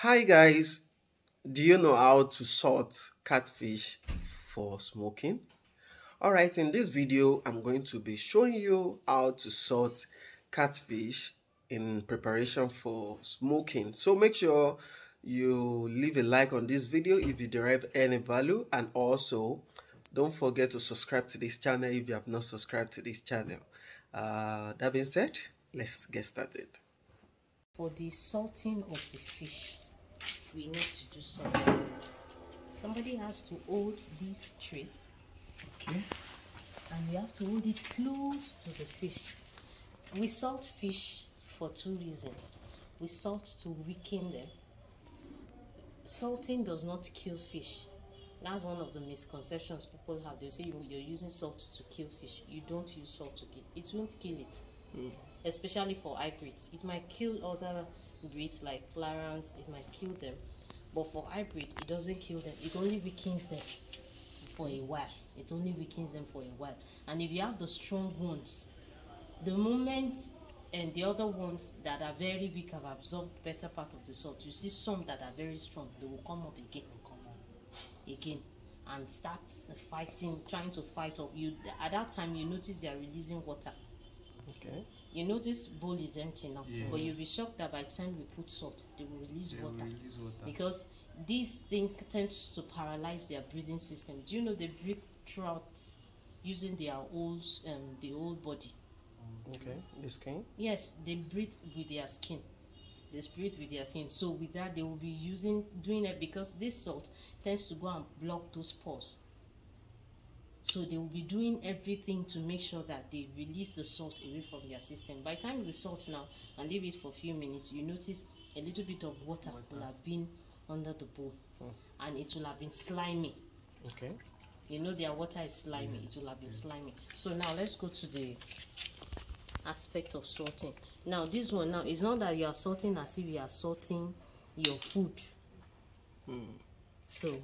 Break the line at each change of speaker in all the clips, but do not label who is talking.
Hi guys, do you know how to salt catfish for smoking? Alright, in this video I'm going to be showing you how to salt catfish in preparation for smoking. So make sure you leave a like on this video if you derive any value, and also don't forget to subscribe to this channel if you have not subscribed to this channel. That being said, let's get started.
For the salting of the fish, we need to do something. Somebody has to hold this tray.
Okay.
And we have to hold it close to the fish. We salt fish for two reasons. We salt to weaken them. Salting does not kill fish. That's one of the misconceptions people have. They say you're using salt to kill fish. You don't use salt to kill. It won't kill it. Especially for hybrids. It might kill other breeds like Clarence, it might kill them. But for hybrid, it doesn't kill them. It only weakens them for a while. It only weakens them for a while. And if you have the strong ones, the moment and the other ones that are very weak have absorbed better part of the salt, you see some that are very strong, they will come up again and start fighting, trying to fight off you. At that time, you notice they are releasing water.
Okay.
You know this bowl is empty now, but you'll be shocked that by the time we put salt, they will release water. Because this thing tends to paralyze their breathing system. Do you know they breathe throughout using their whole the whole body?
Okay, the skin?
Yes, they breathe with their skin. They breathe with their skin. So with that, they will be doing it because this salt tends to go and block those pores. So they will be doing everything to make sure that they release the salt away from their system. By the time we salt now and leave it for a few minutes, you notice a little bit of water will have been under the bowl. And it will have been slimy.
Okay.
You know their water is slimy. It will have been slimy. So now let's go to the aspect of salting. Now this one now, it's not that you are salting as if you are salting your food. So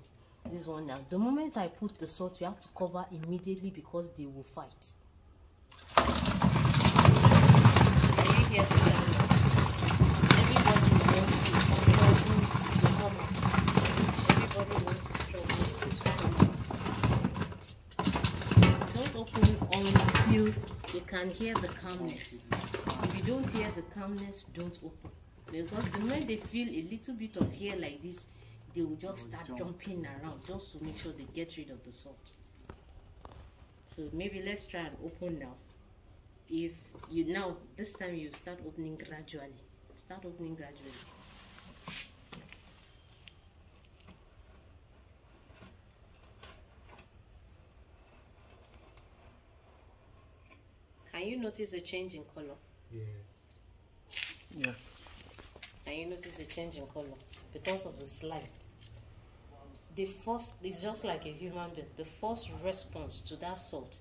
this one now, the moment I put the salt, you have to cover immediately because they will fight. Can you hear the sound? Everybody wants to struggle to come out. Everybody wants to struggle to come out. Don't open until you can hear the calmness. If you don't hear the calmness, don't open. Because the moment they feel a little bit of hair like this, they will just start jumping around just to make sure they get rid of the salt. So maybe let's try and open now. If you now, this time you start opening gradually. Start opening gradually. Can you notice a change in color?
Yes. Yeah.
Can you notice a change in color? Because of the slime. The first is just like a human being. The first response to that salt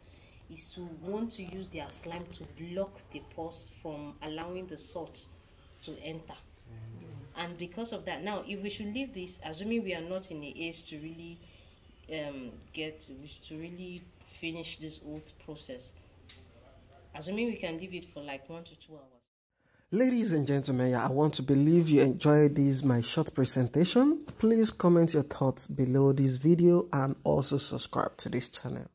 is to want to use their slime to block the pores from allowing the salt to enter. And because of that, now if we should leave this, assuming we are not in the age to really finish this whole process, assuming we can leave it for like 1 to 2 hours.
Ladies and gentlemen, I want to believe you enjoyed this my short presentation. Please comment your thoughts below this video and also subscribe to this channel.